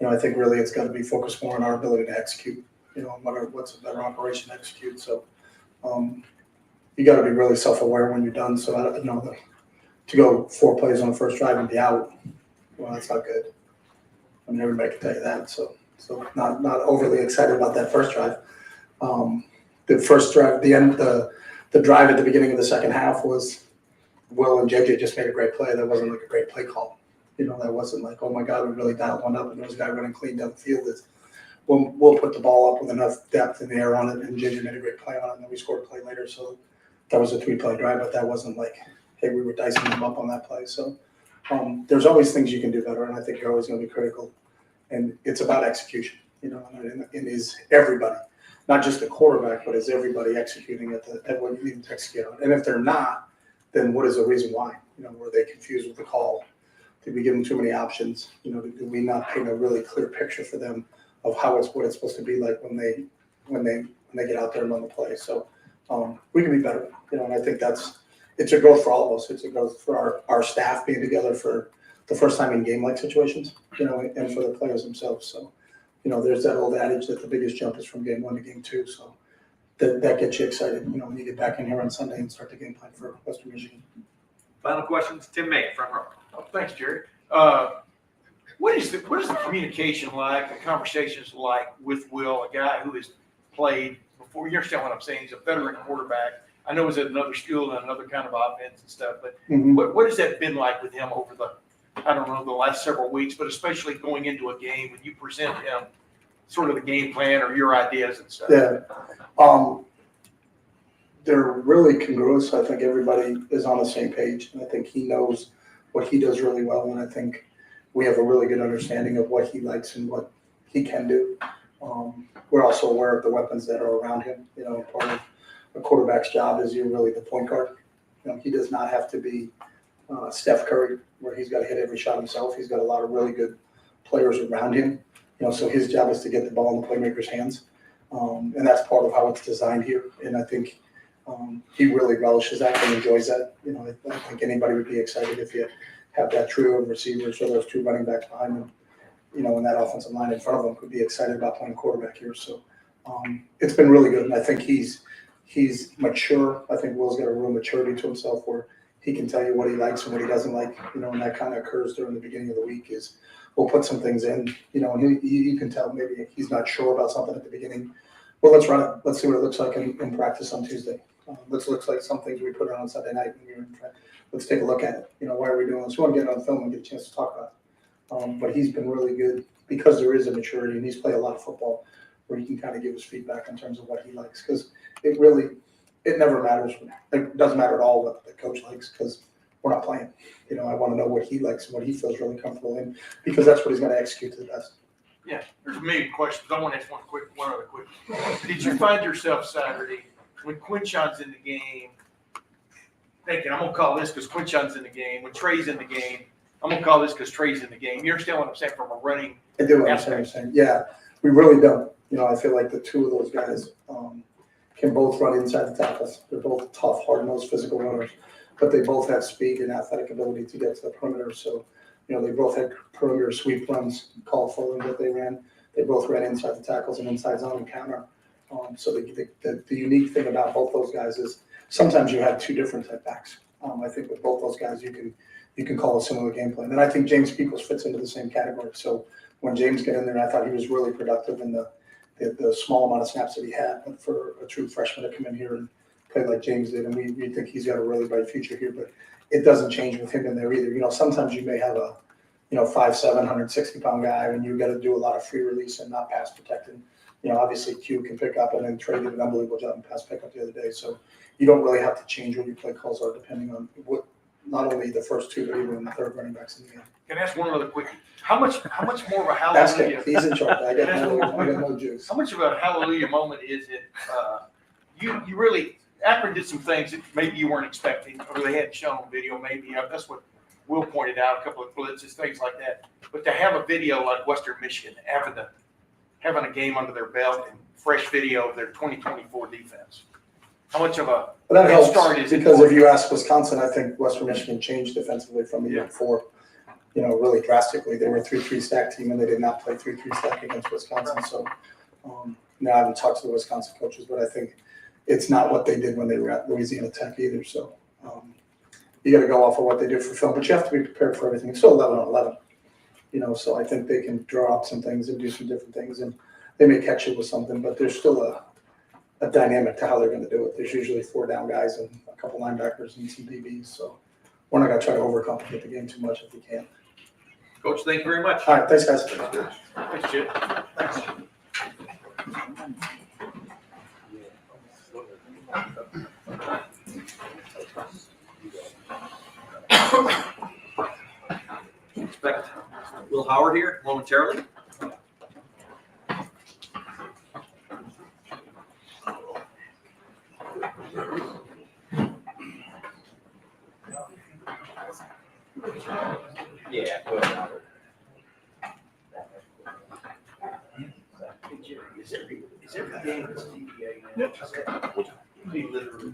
I think really it's got to be focused more on our ability to execute, what's a better operation to execute. So you got to be really self-aware when you're done. So, to go 4 plays on the first drive and be out, well, that's not good. Everybody can tell you that. So not overly excited about that first drive. The first drive, the drive at the beginning of the second half was Will and JJ just made a great play. That wasn't like a great play call. That wasn't like, oh my God, we really dialed one up and there was a guy running clean down the field. We'll put the ball up with enough depth in the air on it, and JJ made a great play on it, and then we scored a play later. So that was a 3-play drive, but that wasn't like, hey, we were dicing them up on that play. So there's always things you can do better, and I think you're always going to be critical. And it's about execution. and is everybody, not just the quarterback, but is everybody executing at what you need to execute on? And if they're not, then what is the reason why? Were they confused with the call? Did we give them too many options? Did we not paint a really clear picture for them of what it's supposed to be like when they get out there and run the play? So we can be better, and I think it's a growth for all of us. It's a growth for our staff being together for the first time in game-like situations, and for the players themselves. So, there's that old adage that the biggest jump is from game 1 to game 2. So that gets you excited, when you get back in here on Sunday and start the game plan for Western Michigan. Final questions, Tim May, front row. Oh, thanks, Jerry. What is the communication like, the conversations like with Will, a guy who has played before? You understand what I'm saying? He's a veteran quarterback. I know he's at another school and another kind of offense and stuff, but what has that been like with him over the last several weeks, but especially going into a game when you present him sort of the game plan or your ideas and stuff? Yeah. They're really congruous. I think everybody is on the same page, and I think he knows what he does really well, and I think we have a really good understanding of what he likes and what he can do. We're also aware of the weapons that are around him. Part of a quarterback's job is you're really the point guard. He does not have to be Steph Curry, where he's got to hit every shot himself. He's got a lot of really good players around him. So his job is to get the ball in the playmaker's hands, and that's part of how it's designed here. And I think he really relishes that and enjoys that. I think anybody would be excited if you have that trio of receivers or those 2 running backs behind them. And that offensive line in front of them could be excited about playing quarterback here. So it's been really good, and I think he's mature. I think Will's got a real maturity to himself where he can tell you what he likes and what he doesn't like. And that kind of occurs during the beginning of the week. Is we'll put some things in, and you can tell maybe he's not sure about something at the beginning. Well, let's run it. Let's see what it looks like in practice on Tuesday. Let's look like some things we put on Sunday night. Let's take a look at it. Why are we doing this? We want to get it on film and get a chance to talk about it. But he's been really good because there is a maturity, and he's played a lot of football where he can kind of give us feedback in terms of what he likes. Because it never matters. It doesn't matter at all what the coach likes because we're not playing. I want to know what he likes and what he feels really comfortable in because that's what he's going to execute to the best. Yeah, there's a million questions. I want to ask one other quick. Did you find yourself Saturday when Quinshon's in the game thinking, I'm going to call this because Quinshon's in the game, when Trey's in the game, I'm going to call this because Trey's in the game? You understand what I'm saying from a running I do understand what I'm saying. Yeah, we really don't. I feel like the 2 of those guys can both run inside the tackles. They're both tough, hard-nosed, physical runners, but they both have speed and athletic ability to get to the perimeter. So, they both had perimeter sweep runs called for them that they ran. They both ran inside the tackles and inside zone and counter. So the unique thing about both those guys is sometimes you have 2 different type backs. I think with both those guys, you can call a similar game plan. And I think James Peoples fits into the same category. So when James got in there, I thought he was really productive in the small amount of snaps that he had. But for a true freshman to come in here and play like James did, and we think he's got a really bright future here. But it doesn't change with him in there either. Sometimes you may have a 5'7", 160-pound guy, and you've got to do a lot of free release and not pass protecting. Obviously Q can pick up, and then Trey did an unbelievable job in pass pickup the other day. So you don't really have to change what your play calls are depending on what not only the first 2, but even the third running backs in the game. Can I ask one other quick? How much more of a Ask him. hallelujah? He's in charge. I got no juice. How much of a hallelujah moment is it? You really, Akron did some things that maybe you weren't expecting, or they hadn't shown on video. Maybe that's what Will pointed out, a couple of blitzes, things like that. But to have a video like Western Michigan, having a game under their belt and fresh video of their 2024 defense, how much of a But that helps start is it? because if you ask Wisconsin, I think Western Michigan changed defensively from the year before. Really drastically. They were a 3-3 stack team, and they did not play 3-3 stack against Wisconsin. So now I haven't talked to the Wisconsin coaches, but I think it's not what they did when they were at Louisiana Tech either. So you got to go off of what they do for film, but you have to be prepared for everything. It's still 11-on-11, so I think they can draw up some things and do some different things, and they may catch you with something, but there's still a dynamic to how they're going to do it. There's usually 4 down guys and a couple linebackers and some DBs, so we're not going to try to overcomplicate the game too much if we can. Coach, thank you very much. All right, thanks, guys. Thanks, Chip. Thanks. Expect Will Howard here momentarily. Yeah. Is every game that's DBA? We literally,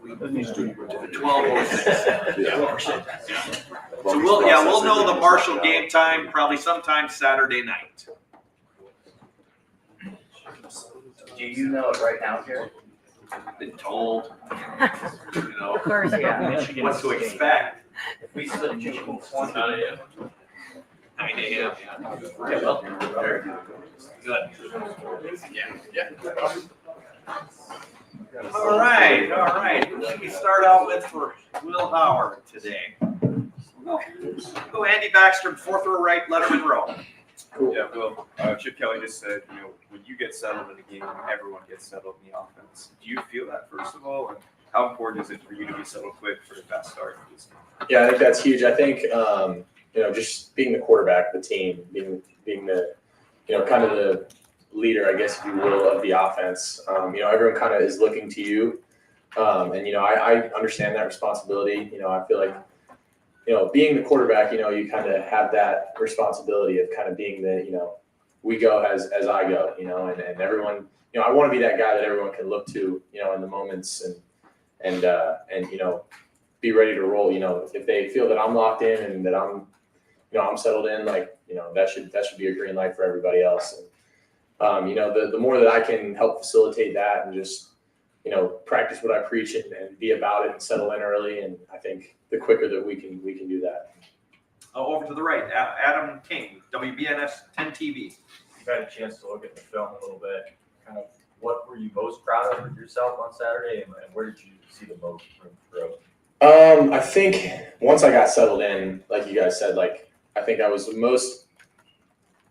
we do 12:06. Yeah. So we'll know the Marshall game time probably sometime Saturday night. Do you know it right now, Jerry? Been told, Of course, yeah. what to expect. If we said Michigan 20. 9 a.m. 9 a.m. Yeah, well, very good. Yeah. All right. Let me start out with for Will Howard today. Go Andy Baxter, fourth row right, Letterman row. Cool. Yeah, well, Chip Kelly just said, when you get settled in the game, everyone gets settled in the offense. Do you feel that, first of all? And how important is it for you to be settled quick for a fast start? Yeah, I think that's huge. I think, just being the quarterback of the team, being the, kind of the leader, I guess, if you will, of the offense. Everyone kind of is looking to you. I understand that responsibility. I feel like, being the quarterback, you kind of have that responsibility of kind of being the, we go as I go, and everyone, I want to be that guy that everyone can look to, in the moments and be ready to roll. If they feel that I'm locked in and that I'm settled in, that should be a green light for everybody else. And, the more that I can help facilitate that and just, practice what I preach and be about it and settle in early. And I think the quicker that we can do that. Over to the right, Adam King, WBNS 10 TV. You've had a chance to look at the film a little bit. Kind of what were you most proud of yourself on Saturday, and where did you see the most room for growth? I think once I got settled in, like you guys said, I think I was most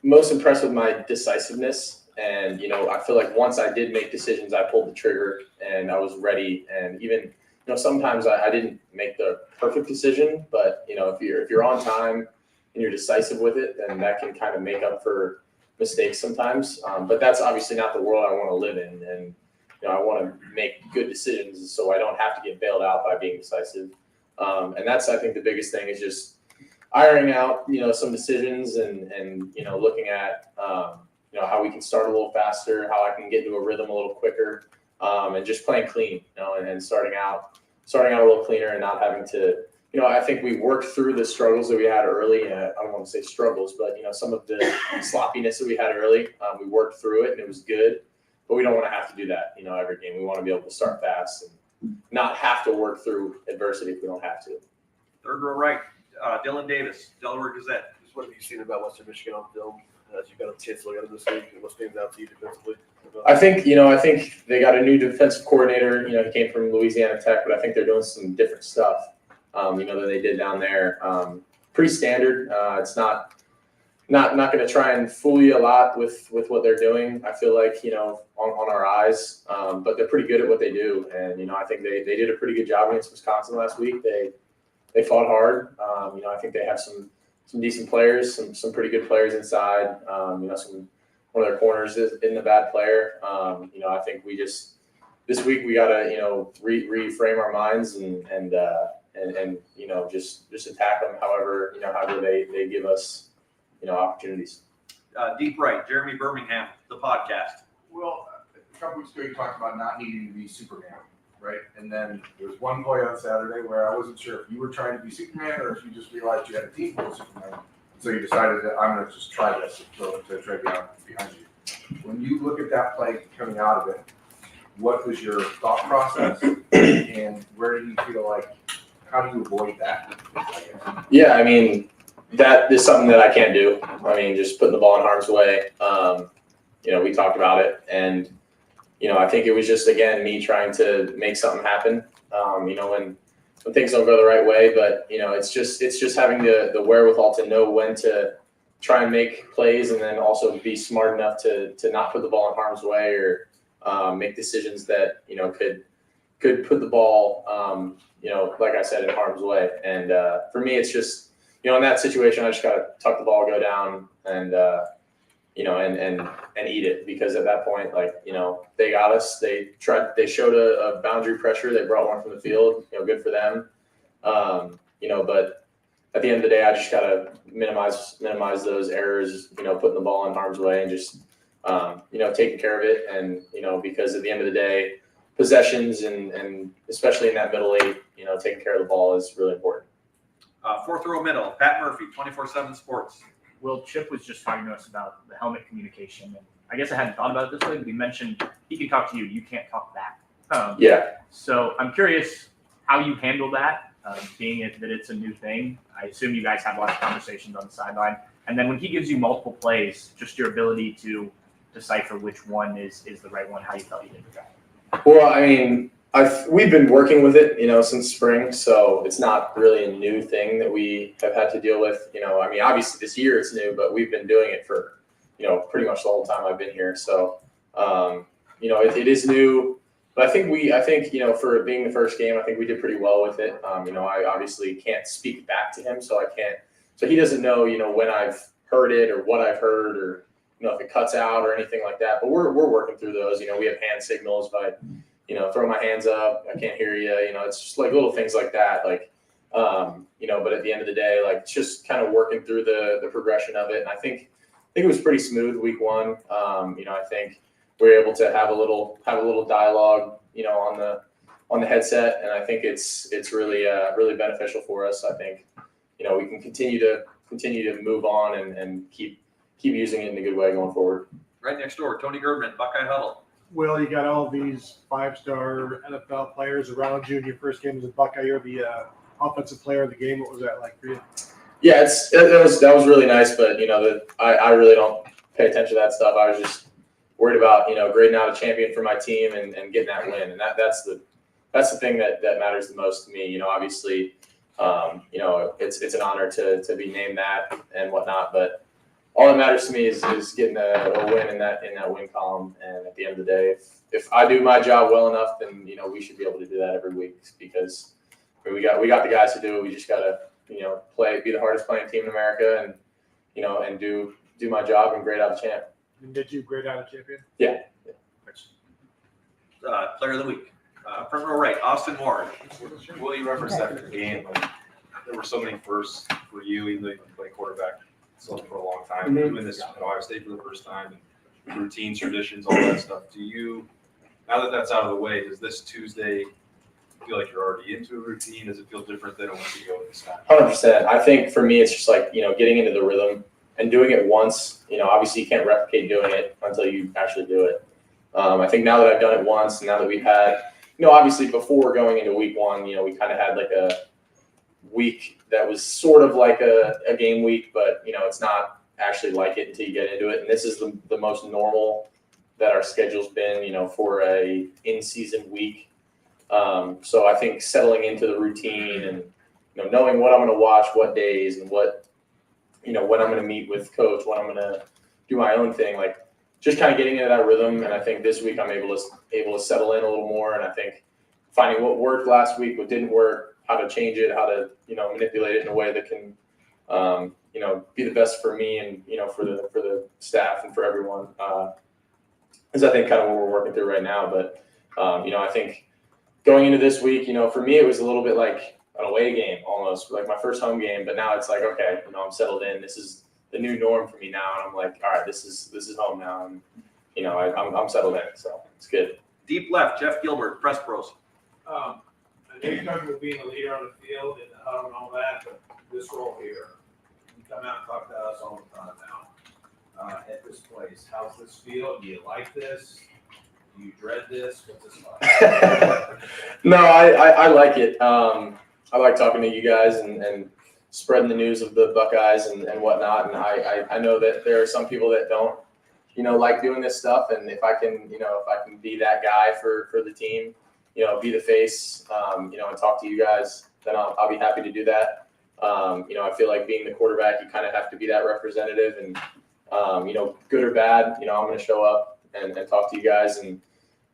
impressed with my decisiveness. And, I feel like once I did make decisions, I pulled the trigger and I was ready. And even, sometimes I didn't make the perfect decision, but, if you're on time and you're decisive with it, then that can kind of make up for mistakes sometimes. But that's obviously not the world I want to live in. And, I want to make good decisions so I don't have to get bailed out by being decisive. And that's, I think, the biggest thing is just ironing out, some decisions and looking at, how we can start a little faster, how I can get into a rhythm a little quicker, and just playing clean, and starting out a little cleaner and not having to, I think we worked through the struggles that we had early. I don't want to say struggles, but, some of the sloppiness that we had early, we worked through it and it was good, but we don't want to have to do that, every game. We want to be able to start fast and not have to work through adversity if we don't have to. Third row right, Dylan Davis, Delaware Gazette. Just what have you seen about Western Michigan on film? As you've got a chance to look at it this week, and what stands out to you defensively? I think they got a new defensive coordinator. He came from Louisiana Tech, but I think they're doing some different stuff, than they did down there. Pretty standard. It's not going to try and fool you a lot with what they're doing. I feel like, on our eyes, but they're pretty good at what they do. And, I think they did a pretty good job against Wisconsin last week. They fought hard. I think they have some decent players, some pretty good players inside. One of their corners isn't a bad player. I think this week we got to reframe our minds and just attack them however they give us opportunities. Deep right, Jeremy Birmingham, the podcast. Well, a couple weeks ago you talked about not needing to be Superman, right? And then there was one play on Saturday where I wasn't sure if you were trying to be Superman or if you just realized you had a team full of Superman. So you decided that I'm going to just try this and throw it to Travion behind you. When you look at that play coming out of it, what was your thought process and where do you feel like, how do you avoid that? Yeah, I mean, that is something that I can't do. I mean, just putting the ball in harm's way. We talked about it and, I think it was just, again, me trying to make something happen, when things don't go the right way, but it's just having the wherewithal to know when to try and make plays and then also be smart enough to not put the ball in harm's way or make decisions that, could put the ball, like I said, in harm's way. And for me, it's just, in that situation, I just got to tuck the ball, go down and eat it because at that point, they got us. They showed a boundary pressure. They brought one from the field. Good for them. But at the end of the day, I just gotta minimize those errors, putting the ball in harm's way and just, taking care of it. And, because at the end of the day, possessions and especially in that middle eight, taking care of the ball is really important. Fourth row middle, Pat Murphy, 24/7 Sports. Well, Chip was just talking to us about the helmet communication. And I guess I hadn't thought about it this way, but he mentioned he can talk to you. You can't talk back. Yeah. So I'm curious how you handle that, being that it's a new thing. I assume you guys have a lot of conversations on the sideline. And then when he gives you multiple plays, just your ability to decipher which one is the right one, how you felt you did with that. Well, I mean, we've been working with it, since spring, so it's not really a new thing that we have had to deal with. I mean, obviously this year it's new, but we've been doing it for, pretty much the whole time I've been here. So, it is new, but I think, for being the first game, I think we did pretty well with it. I obviously can't speak back to him, so he doesn't know, when I've heard it or what I've heard or, if it cuts out or anything like that. But we're working through those. We have hand signals by, throw my hands up, I can't hear you. It's just like little things like that. But at the end of the day, it's just kind of working through the progression of it. And I think it was pretty smooth week one. I think we were able to have a little dialogue, on the headset, and I think it's really really beneficial for us. I think we can continue to move on and keep using it in a good way going forward. Right next door, Tony Girdman, Buckeye Huddle. Will, you got all these 5-star NFL players around you in your first game as a Buckeye. You're the offensive player of the game. What was that like for you? Yeah, that was really nice, but I really don't pay attention to that stuff. I was just worried about grading out a champion for my team and getting that win, and that's the thing that matters the most to me. Obviously, it's an honor to be named that and whatnot, but all that matters to me is getting a win in that win column. And at the end of the day, if I do my job well enough, then we should be able to do that every week, because we got the guys to do it. We just gotta be the hardest playing team in America, and do my job and grade out a champ. And did you grade out a champion? Yeah. Player of the week, front row right, Austin Ward. Will, you referenced after the game, there were so many firsts for you, even though you played quarterback for a long time. Mm-hmm. Doing this at Ohio State for the first time, and routines, traditions, all that stuff. Do you, now that that's out of the way, does this Tuesday feel like you're already into a routine? Does it feel different than a week ago this time? 100%. I think for me, it's just getting into the rhythm and doing it once. Obviously you can't replicate doing it until you actually do it. I think now that I've done it once, and now that we've had, obviously before going into week one, we kind of had like a week that was sort of like a game week, but it's not actually like it until you get into it. And this is the most normal that our schedule's been, for a in-season week. So I think settling into the routine and knowing what I'm going to watch, what days, and what when I'm going to meet with coach, when I'm going to do my own thing, just kind of getting into that rhythm. And I think this week I'm able to settle in a little more. And I think finding what worked last week, what didn't work, how to change it, how to manipulate it in a way that can be the best for me and for the staff and for everyone is I think kind of what we're working through right now. But I think going into this week, for me it was a little bit like an away game almost, like my first home game. But now it's like, okay, I'm settled in. This is the new norm for me now, and I'm like, all right, this is home now, and I'm settled in, so it's good. Deep left, Jeff Gilbert, Press Pros. I know you're talking about being a leader on the field and the huddle and all that, but this role here, you come out and talk to us all the time now. At this place, how's this feel? Do you like this? Do you dread this? What's this like? No, I like it. I like talking to you guys and spreading the news of the Buckeyes and whatnot. And I know that there are some people that don't, like doing this stuff. And if I can be that guy for the team, be the face, and talk to you guys, then I'll be happy to do that. I feel like being the quarterback, you kind of have to be that representative, and good or bad, I'm going to show up and talk to you guys and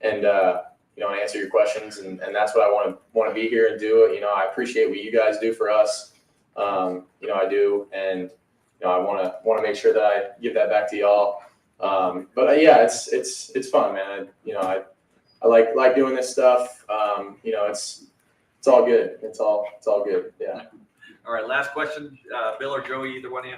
answer your questions. And that's what I want to be here and do. I appreciate what you guys do for us. I do. And, I want to make sure that I give that back to y'all. But yeah, it's fun, man. I like doing this stuff. It's all good. It's all good. Yeah. All right, last question, Bill or Joey, either one of you.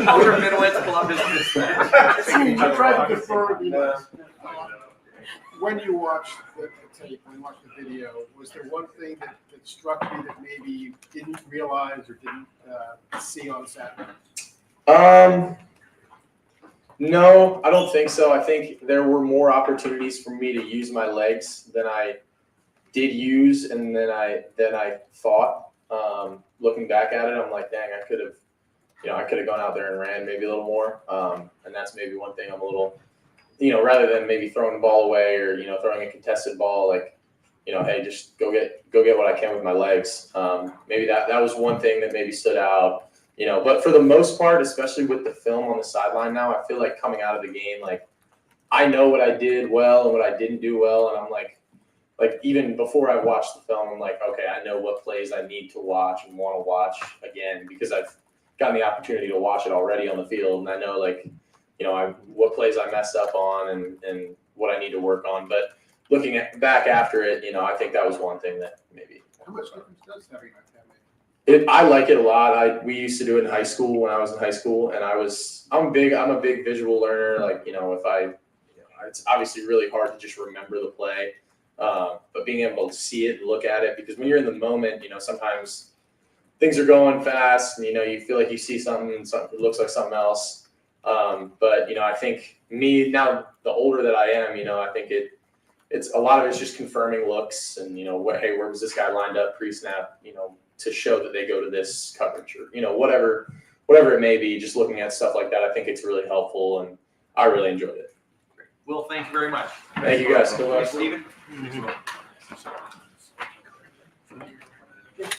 Over Midwest Columbus. I tried to defer when you watched the tape, when you watched the video, was there one thing that struck you that maybe you didn't realize or didn't see on Saturday? No, I don't think so. I think there were more opportunities for me to use my legs than I did use, and than I thought. Looking back at it, I'm like, dang, I could have gone out there and ran maybe a little more. And that's maybe one thing I'm a little, rather than maybe throwing the ball away or throwing a contested ball, like, hey, just go get what I can with my legs. Maybe that was one thing that maybe stood out. But for the most part, especially with the film on the sideline now, I feel like coming out of the game, like I know what I did well and what I didn't do well, and I'm like even before I watched the film, I'm like, okay, I know what plays I need to watch and want to watch again because I've gotten the opportunity to watch it already on the field, and I know what plays I messed up on and what I need to work on. But looking back after it, I think that was one thing that maybe. How much difference does having that make? I like it a lot. We used to do it in high school when I was in high school, and I'm a big visual learner. Like, it's obviously really hard to just remember the play, but being able to see it and look at it, because when you're in the moment, sometimes things are going fast, and you feel like you see something and something looks like something else. But I think me now, the older that I am, I think it's a lot of it's just confirming looks and hey, where was this guy lined up pre-snap, to show that they go to this coverage or whatever it may be. Just looking at stuff like that, I think it's really helpful, and I really enjoyed it. Will, thank you very much. Thank you guys. Good luck. Stephen.